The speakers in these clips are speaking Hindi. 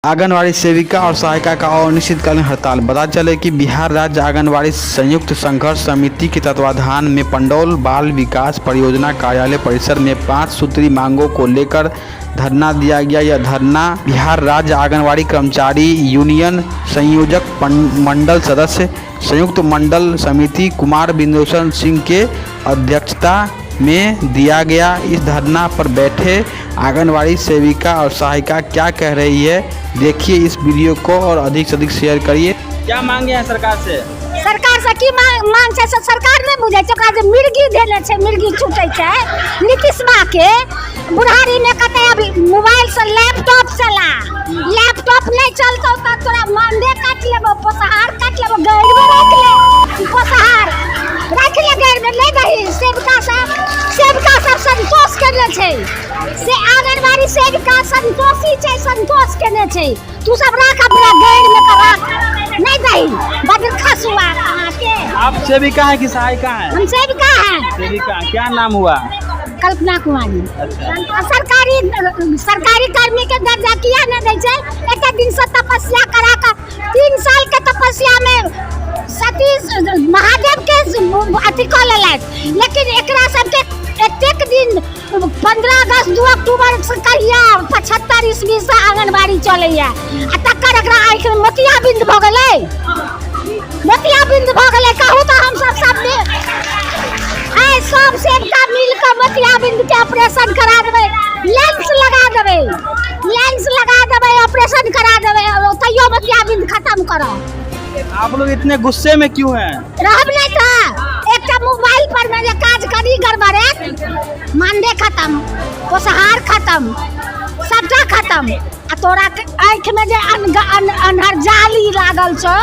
आंगनवाड़ी सेविका और सहायिका का अनिश्चितकालीन हड़ताल। पता चले कि बिहार राज्य आंगनवाड़ी संयुक्त संघर्ष समिति के तत्वाधान में पंडौल बाल विकास परियोजना कार्यालय परिसर में 5 सूत्री मांगों को लेकर धरना दिया गया। यह धरना बिहार राज्य आंगनवाड़ी कर्मचारी यूनियन संयोजक मंडल सदस्य संयुक्त मंडल समिति कुमार बिंदुभूषण सिंह के अध्यक्षता में दिया गया। इस धरना पर बैठे आंगनवाड़ी सेविका और सहायिका क्या कह रही है, देखिए इस वीडियो को और अधिक से अधिक शेयर करिए। क्या मांगे हैं सरकार से? सरकार से की मांग छै? सरकार नहीं बुझे छै, मिर्गी देने छै, मिर्गी छूटे छै। नीतीश बा के बुढ़ारी में कहते अभी मोबाइल से लैपटॉप चला, लैपटॉप नहीं चलतो तो तोरा मानदे काट लेबो, पोसहार काट लेबो, गैर में रख ले, पोसहार रख ले, गैर में ले दही। सेविका सब संतोष करने छै, से आंगनवाड़ी सेविका संतोषी छै, संतोष करने छै। तू सब रख अपना गैर में करा नहीं दही, बदल खसुआ कहां के। आप सेविका है कि सहायिका है? हम सेविका हैं। सेविका, क्या नाम हुआ? कल्पना कुमारी। अच्छा। सरकारी कर्मी के दर्जा किया न दे छै? एक दिन से तपस्या करा कर 3 साल के तपस्या में सतीश महादेव के अथी कऽ लेलक, लेकिन एकरा सबके एक दिन 15 अगस्त 2 अक्टूबर से कहिया 75 ईस्वी से आंगनबाड़ी चलैया, आ तकर एकरा आँखि में मोतियाबिंद भऽ गेलै, मोतियाबिंद भऽ गेलै। कहू तो हम सब सब सेवका मिल कर मोतियाबिंद के ऑपरेशन करा देवे, लेंस लगा देवे, लेंस लगा देवे, ऑपरेशन करा देवे, तैयो मोतियाबिंद खत्म करो। आप लोग इतने गुस्से में क्यों हैं? रहब नहीं था, एक मोबाइल पर में जे काज करी गड़बड़े, मानदे खत्म, पोसहार खत्म, सबटा खत्म। आ तोरा आँखि में जे अन्हर जाली लागल छौ,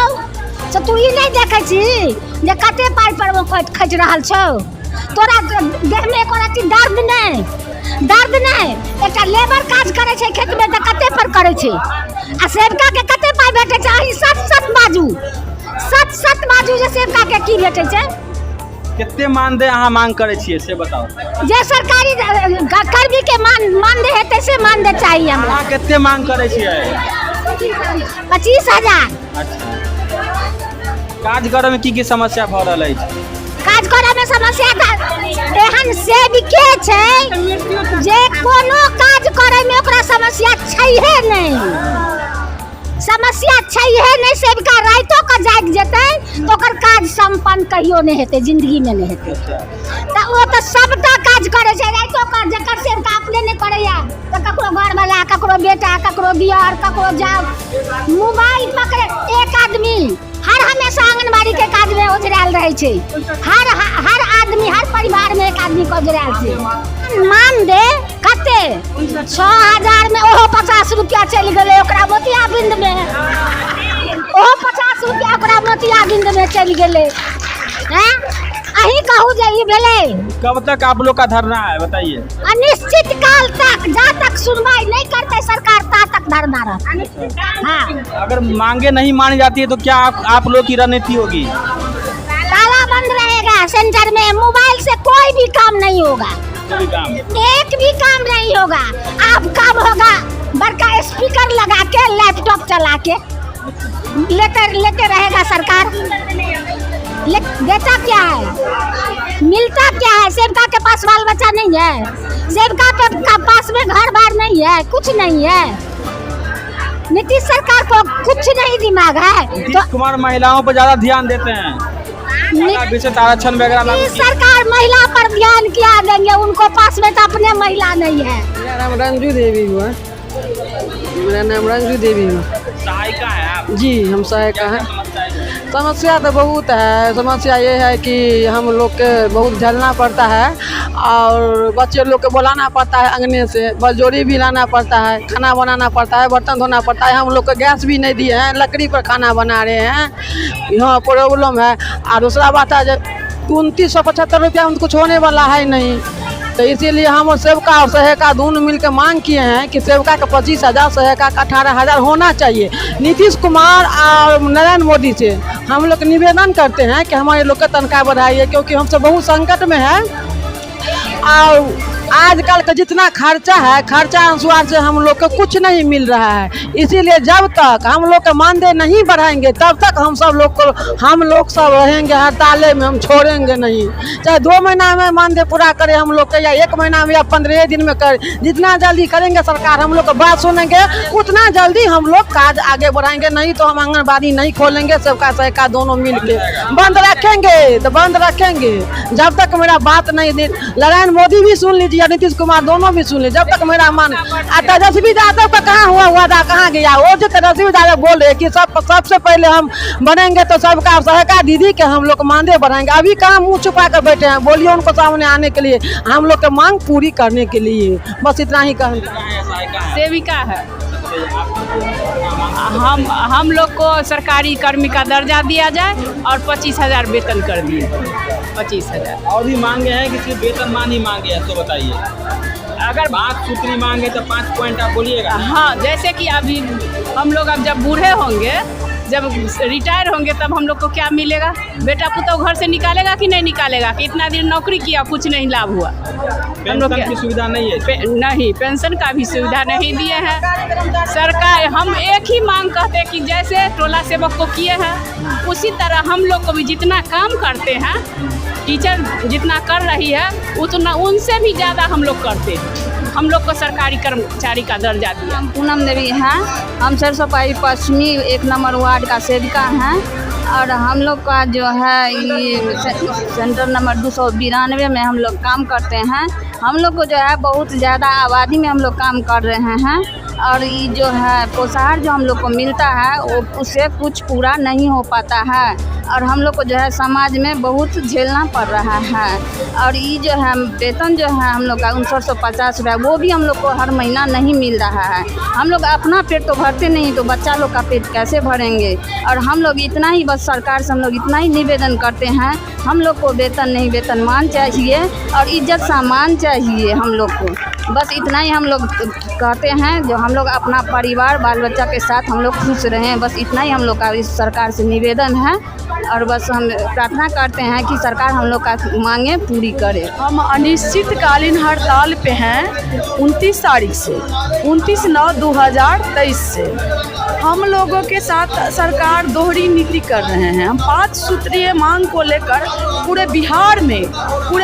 से तू ई नहीं देखे छी जे कते पाई पर खच रहल छौ? तोरा देह में एको रत्ती दर्द नहीं, दर्द नहीं। एक लेबर काज करे छै खेत में तो कते पर करे छै, आ सेवका के कते पाई भेटे छै? अही सत सत बाजू जे सेवका के की भेटे छै? कितने मानदे अहाँ मांग करे छिए से बताओ। जे सरकारी कर्मी के मानदे हेतै से मानदे चाहिए हमरा। अहाँ कितने मांग करे छिए? 25,000। अच्छा। काज करे में की समस्या भ रहल अछि? काज करे में समस्या एहन सेविके छै जे कोनो काज करे में ओकरा समस्या छैहे नहीं, समस्या छैहे नहीं। सेविका राइतो का जाग जेतै तो ओकर काज संपन्न कहियो नहीं हेतै, जिंदगी में नहीं हेतै। त ओ त सबटा काज करे छै, राइतो का जकर सेविका अपने नहीं करैया त ककरो घर वाला, ककरो बेटा, ककरो बियाह, ककरो जाओ मोबाइल पकड़े। एक आदमी हर हमेशा आंगनबाड़ी के काज में ओझराल रहे छै, हर आदमी, हर परिवार में एक आदमी को ओझराल छै। मान दे कते 6,000 में ओहो 50 रुपया चल गए ओकरा मोतियाबिंद में, ओहो 50 रुपया ओकरा मोतियाबिंद में चल गए। हैं अही कहू जे ई भेलै। कब तक आप लोग का धरना है बताइए? अनिश्चित काल तक, जब तक सुनवाई नहीं करते सरकार ता तक धरना रहता। हाँ, अगर मांगे नहीं मानी जाती है तो क्या आप लोग की रणनीति होगी? ताला बंद रहेगा सेंटर में, मोबाइल से कोई भी काम नहीं होगा, एक भी काम नहीं होगा। अब काम होगा बड़का स्पीकर लगा के, लैपटॉप चला के लेते रहेगा सरकार। देता क्या है, मिलता क्या है? सेवका के पास बाल बच्चा नहीं है, सेवका के पास में घर बार नहीं है, कुछ नहीं है। नीतीश सरकार को कुछ नहीं दिमाग है। तो कुमार महिलाओं पर ज्यादा ध्यान देते हैं, आरक्षण वगैरह। सरकार महिला पर ध्यान क्या देंगे, उनको पास में तो अपने महिला नहीं है। मेरा नाम रंजू देवी हुआ, मेरा नाम रंजू देवी हुआ। सहायिका है आप? जी हम सहायिका हैं। समस्या तो बहुत है, समस्या ये है कि हम लोग के बहुत झेलना पड़ता है और बच्चे लोग को बुलाना पड़ता है, अंगने से बलजोरी भी लाना पड़ता है, खाना बनाना पड़ता है, बर्तन धोना पड़ता है। हम लोग को गैस भी नहीं दिए हैं, लकड़ी पर खाना बना रहे हैं, यहाँ प्रॉब्लम है। और दूसरा बात है जो 2975 रुपया में कुछ होने वाला है नहीं, तो इसीलिए हम सेवका और सहायिका दोनों मिलकर मांग किए हैं कि सेवका का 25,000, सहायिका का 18,000 होना चाहिए। नीतीश कुमार और नरेंद्र मोदी से हम लोग निवेदन करते हैं कि हमारे लोग का तनख्वाह बढ़ाइए, क्योंकि हम सब बहुत संकट में हैं और आजकल का जितना खर्चा है, खर्चा अनुसार से हम लोग को कुछ नहीं मिल रहा है। इसीलिए जब तक हम लोग का मानदेय नहीं बढ़ाएंगे तब तक हम लोग सब रहेंगे हड़ताले में, हम छोड़ेंगे नहीं। चाहे 2 महीना में मानदेय पूरा करे हम लोग के, या 1 महीना में या 15 दिन में करे, जितना जल्दी करेंगे सरकार हम लोग का बात सुनेंगे उतना जल्दी हम लोग काज आगे बढ़ाएंगे। नहीं तो हम आंगनबाड़ी नहीं खोलेंगे, सबका सहका दोनों मिल के बंद रखेंगे तो बंद रखेंगे। जब तक मेरा बात नहीं, नरेंद्र मोदी भी सुन लीजिए, नीतीश कुमार दोनों भी सुन लीजिए, जब तक मेरा मन। तेजस्वी यादव का कहाँ हुआ वादा, कहाँ गया? वो जो तेजस्वी यादव बोले कि सबसे पहले हम बनेंगे तो सबका सहका दीदी के हम लोग मानदेय बढ़ाएंगे। अभी कहाँ मुंह छुपा कर बैठे हैं? बोलिए उनको सामने आने के लिए, हम लोग की मांग पूरी करने के लिए। बस इतना ही कहना। सेविका है। हम लोग को सरकारी कर्मी का दर्जा दिया जाए और 25,000 वेतन कर दिए। 25,000। और भी मांगे हैं कि सिर्फ वेतनमान ही मांगे हैं, तो बताइए। अगर 5 सूत्री मांगे तो 5 पॉइंट आप बोलिएगा। हाँ, जैसे कि अभी हम लोग अब जब बूढ़े होंगे, जब रिटायर होंगे तब हम लोग को क्या मिलेगा? बेटा पुतौ घर से निकालेगा कि नहीं निकालेगा? कि इतना दिन नौकरी किया कुछ नहीं लाभ हुआ? हम लोग की सुविधा नहीं है। नहीं, पेंशन का भी सुविधा नहीं दिए हैं सरकार। हम एक ही मांग कहते हैं कि जैसे टोला सेवक को किए हैं उसी तरह हम लोग को भी जितना काम करते हैं, टीचर जितना कर रही है उतना उनसे भी ज़्यादा हम लोग करते हैं। हम लोग को सरकारी कर्मचारी का दर्जा दिया। हम पूनम देवी हैं, हम सरसोपाई पश्चिमी 1 नंबर वार्ड का सेविका हैं और हम लोग का जो है ये सेंटर नंबर 292 में हम लोग काम करते हैं। हम लोग को जो है बहुत ज़्यादा आबादी में हम लोग काम कर रहे हैं और ये जो है पोषाहार जो हम लोग को मिलता है वो उससे कुछ पूरा नहीं हो पाता है और हम लोग को जो है समाज में बहुत झेलना पड़ रहा है। और ये जो है वेतन जो है हम लोग का 5950 रुपया, वो भी हम लोग को हर महीना नहीं मिल रहा है। हम लोग अपना पेट तो भरते नहीं तो बच्चा लोग का पेट कैसे भरेंगे? और हम लोग इतना ही बस सरकार से हम लोग इतना ही निवेदन करते हैं, हम लोग को वेतन नहीं वेतनमान चाहिए और इज्जत सामान चाहिए हम लोग को। बस इतना ही हम लोग कहते हैं, जो हम लोग अपना परिवार बाल बच्चा के साथ हम लोग खुश रहें। बस इतना ही हम लोग का इस सरकार से निवेदन है और बस हम प्रार्थना करते हैं कि सरकार हम लोग का मांगे पूरी करे। हम अनिश्चितकालीन हड़ताल पे हैं 29 तारीख से, 29/9/2023 से। हम लोगों के साथ सरकार दोहरी नीति कर रहे हैं। हम 5 सूत्रीय मांग को लेकर पूरे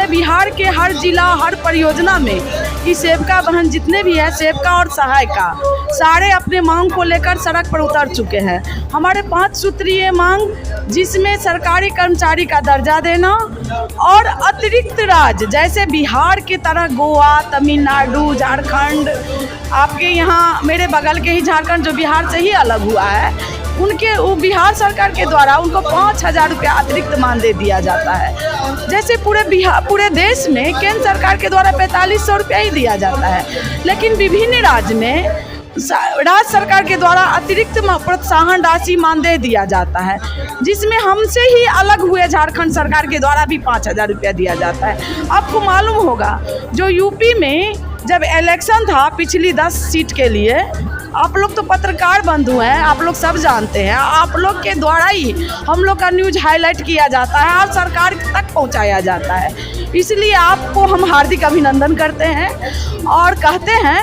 बिहार के हर जिला हर परियोजना में कि सेविका बहन जितने भी है, सेविका और सहायिका सारे अपने मांग को लेकर सड़क पर उतर चुके हैं। हमारे 5 सूत्रीय मांग, जिसमें सरकारी कर्मचारी का दर्जा देना और अतिरिक्त राज्य जैसे बिहार की तरह गोवा, तमिलनाडु, झारखंड, आपके यहाँ मेरे बगल के ही झारखंड जो बिहार से ही अलग हुआ है, उनके वो बिहार सरकार के द्वारा उनको 5,000 रुपया अतिरिक्त मानदेय दिया जाता है। जैसे पूरे देश में केंद्र सरकार के द्वारा 4500 रुपया ही दिया जाता है, लेकिन विभिन्न राज्य में राज्य सरकार के द्वारा अतिरिक्त प्रोत्साहन राशि मानदेय दिया जाता है, जिसमें हमसे ही अलग हुए झारखंड सरकार के द्वारा भी 5,000 रुपया दिया जाता है। आपको मालूम होगा जो यूपी में जब इलेक्शन था पिछली 10 सीट के लिए, आप लोग तो पत्रकार बंधु हैं, आप लोग सब जानते हैं, आप लोग के द्वारा ही हम लोग का न्यूज हाईलाइट किया जाता है और सरकार तक पहुंचाया जाता है। इसलिए आपको हम हार्दिक अभिनंदन करते हैं और कहते हैं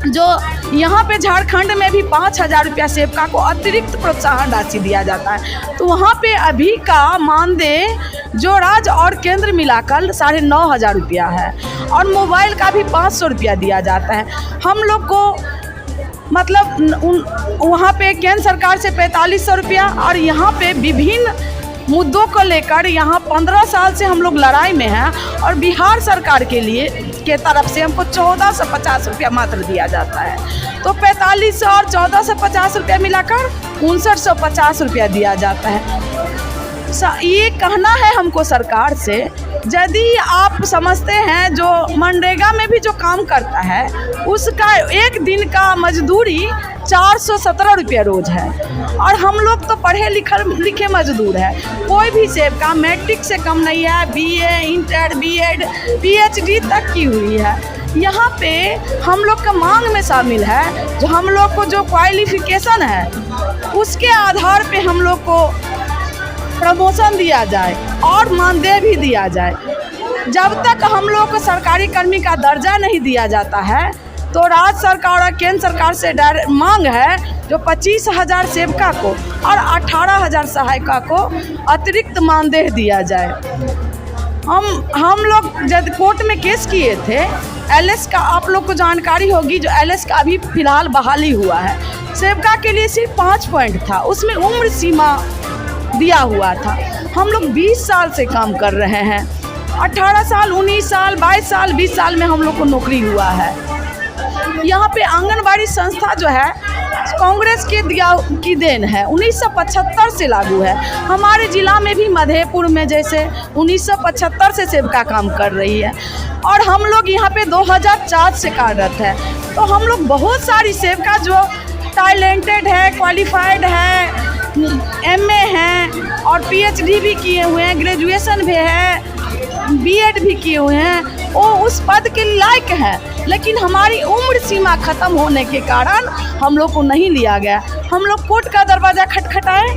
जो यहाँ पे झारखंड में भी 5,000 रुपया सेविका को अतिरिक्त प्रोत्साहन राशि दिया जाता है, तो वहाँ पे अभी का मानदेय जो राज्य और केंद्र मिलाकर 9,500 रुपया है और मोबाइल का भी 500 रुपया दिया जाता है। हम लोग को मतलब वहाँ पे केंद्र सरकार से 4500 रुपया और यहाँ पे विभिन्न मुद्दों को लेकर यहाँ 15 साल से हम लोग लड़ाई में हैं और बिहार सरकार के तरफ से हमको 1450 रुपया मात्र दिया जाता है। तो 4500 और 1450 रुपया मिलाकर 5950 रुपया दिया जाता है। ये कहना है हमको सरकार से, यदि आप समझते हैं जो मनरेगा में भी जो काम करता है उसका एक दिन का मजदूरी 417 रुपया रोज है और हम लोग तो पढ़े लिखे मजदूर है, कोई भी सेविका मैट्रिक से कम नहीं है, BA, इंटर, BEd, PhD तक की हुई है। यहाँ पे हम लोग का मांग में शामिल है जो हम लोग को जो क्वालिफिकेशन है उसके आधार पे हम लोग को प्रमोशन दिया जाए और मानदेय भी दिया जाए। जब तक हम लोग को सरकारी कर्मी का दर्जा नहीं दिया जाता है तो राज्य सरकार और केंद्र सरकार से डायरेक्ट मांग है जो 25,000 सेवका को और 18,000 सहायिका को अतिरिक्त मानदेय दिया जाए। हम लोग जब कोर्ट में केस किए थे एलएस का, आप लोग को जानकारी होगी, जो एलएस का अभी फ़िलहाल बहाली हुआ है, सेवका के लिए सिर्फ 5 पॉइंट था, उसमें उम्र सीमा दिया हुआ था। हम लोग 20 साल से काम कर रहे हैं, 18 साल 19 साल 22 साल 20 साल में हम लोग को नौकरी हुआ है। यहाँ पे आंगनबाड़ी संस्था जो है कांग्रेस की देन है, 1975 से लागू है। हमारे ज़िला में भी मधेपुर में जैसे 1975 से सेविका काम कर रही है और हम लोग यहाँ पे 2004 से कार्यरत है। तो हम लोग बहुत सारी सेविका जो टैलेंटेड है, क्वालिफाइड है, एमए हैं और पीएचडी भी किए हुए हैं, ग्रेजुएशन भी है, बीएड भी किए हुए हैं, वो उस पद के लायक हैं, लेकिन हमारी उम्र सीमा ख़त्म होने के कारण हम लोग को नहीं लिया गया। हम लोग कोर्ट का दरवाज़ा खटखटाए,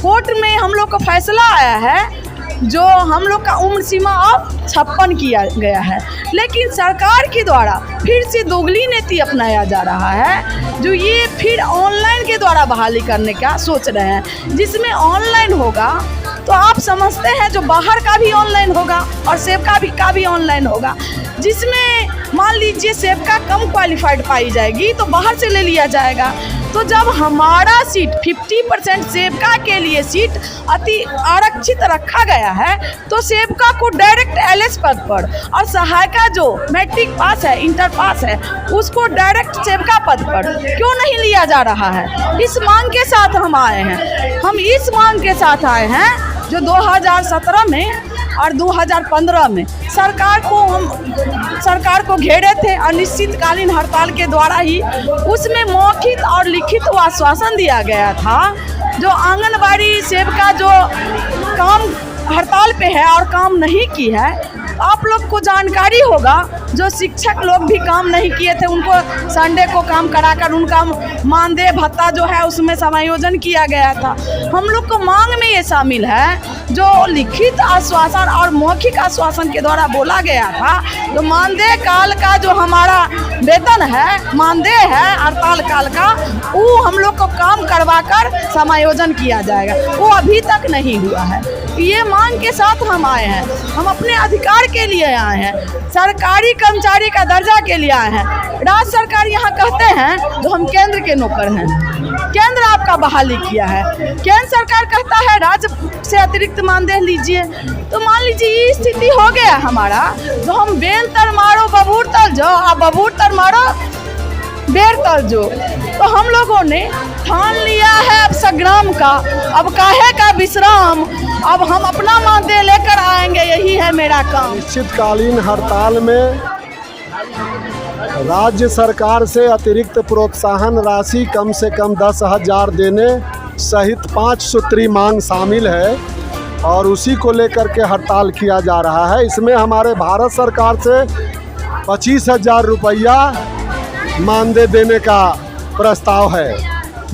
कोर्ट में हम लोग का फैसला आया है जो हम लोग का उम्र सीमा अब 56 किया गया है, लेकिन सरकार के द्वारा फिर से दोगली नीति अपनाया जा रहा है जो ये फिर ऑनलाइन के द्वारा बहाली करने का सोच रहे हैं, जिसमें ऑनलाइन होगा तो आप समझते हैं जो बाहर का भी ऑनलाइन होगा और सेवका का भी ऑनलाइन होगा, जिसमें मान लीजिए सेवका कम क्वालिफाइड पाई जाएगी तो बाहर से ले लिया जाएगा। तो जब हमारा सीट 50% सेवका के लिए सीट अति आरक्षित रखा गया है तो सेवका को डायरेक्ट एलएस पद पर और सहायिका जो मैट्रिक पास है, इंटर पास है, उसको डायरेक्ट सेवका पद पर क्यों नहीं लिया जा रहा है? इस मांग के साथ हम आए हैं। हम इस मांग के साथ आए हैं जो 2017 में और 2015 में सरकार को घेरे थे अनिश्चितकालीन हड़ताल के द्वारा ही। उसमें मौखिक और लिखित आश्वासन दिया गया था जो आंगनबाड़ी सेविका जो काम हड़ताल पे है और काम नहीं की है, आप लोग को जानकारी होगा जो शिक्षक लोग भी काम नहीं किए थे उनको संडे को काम कराकर उनका मानदेय भत्ता जो है उसमें समायोजन किया गया था। हम लोग को मांग में ये शामिल है जो लिखित आश्वासन और मौखिक आश्वासन के द्वारा बोला गया था तो मानदेय काल का जो हमारा वेतन है, मानदेय है हड़ताल काल का, वो हम लोग को काम करवा कर समायोजन किया जाएगा, वो अभी तक नहीं हुआ है। ये मांग के साथ हम आए हैं, हम अपने अधिकार के लिए आए हैं, सरकारी कर्मचारी का दर्जा के लिए आए हैं। राज्य सरकार यहाँ कहते हैं जो हम केंद्र के नौकर हैं, केंद्र आपका बहाली किया है, केंद्र सरकार कहता है राज्य से अतिरिक्त मानदेय लीजिए। तो मान लीजिए ये स्थिति हो गया हमारा जो हम बेल तर मारो बबूर तर जो, अब बबूर तर मारो बेर तर जो। तो हम लोगों ने ठान लिया है अब संग्राम का, अब काहे का विश्राम, अब हम अपना मानदेय लेकर आएंगे, यही है मेरा काम। अनिश्चितकालीन हड़ताल में राज्य सरकार से अतिरिक्त प्रोत्साहन राशि कम से कम 10,000 देने सहित 5 सूत्री मांग शामिल है और उसी को लेकर के हड़ताल किया जा रहा है। इसमें हमारे भारत सरकार से 25,000 रुपया मानदेय देने का प्रस्ताव है।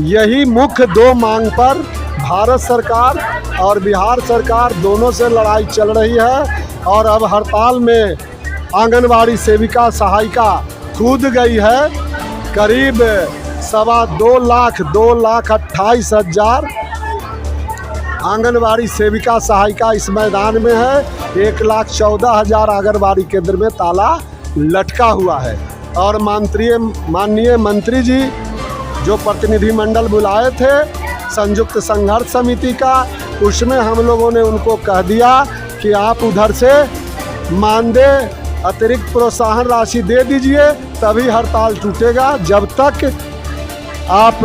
यही मुख्य 2 मांग पर भारत सरकार और बिहार सरकार दोनों से लड़ाई चल रही है और अब हड़ताल में आंगनबाड़ी सेविका सहायिका कूद गई है। करीब 2,28,000 आंगनबाड़ी सेविका सहायिका इस मैदान में है। 1,14,000 आंगनबाड़ी केंद्र में ताला लटका हुआ है और माननीय मंत्री जी जो प्रतिनिधिमंडल बुलाए थे संयुक्त संघर्ष समिति का, उसमें हम लोगों ने उनको कह दिया कि आप उधर से मानदेय अतिरिक्त प्रोत्साहन राशि दे दीजिए तभी हड़ताल टूटेगा। जब तक आप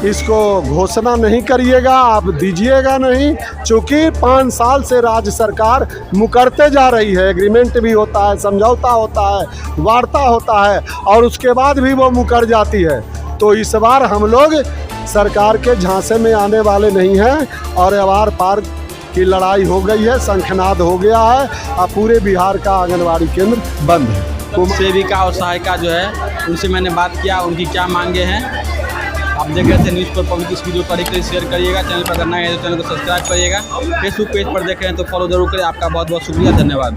इसको घोषणा नहीं करिएगा, आप दीजिएगा नहीं, चूँकि 5 साल से राज्य सरकार मुकरते जा रही है। एग्रीमेंट भी होता है, समझौता होता है, वार्ता होता है और उसके बाद भी वो मुकर जाती है। तो इस बार हम लोग सरकार के झांसे में आने वाले नहीं हैं और अवार पार की लड़ाई हो गई है, शंखनाद हो गया है। अब पूरे बिहार का आंगनबाड़ी केंद्र बंद है। सेविका और सहायिका जो है उनसे मैंने बात किया, उनकी क्या मांगे हैं। आप देख रहे थे न्यूज़ पर पब्लिक, इस वीडियो को लाइक शेयर करिएगा, चैनल पर करना है तो चैनल को सब्सक्राइब करिएगा, फेसबुक पेज पर देख रहे हैं तो फॉलो जरूर करें। आपका बहुत बहुत शुक्रिया, धन्यवाद।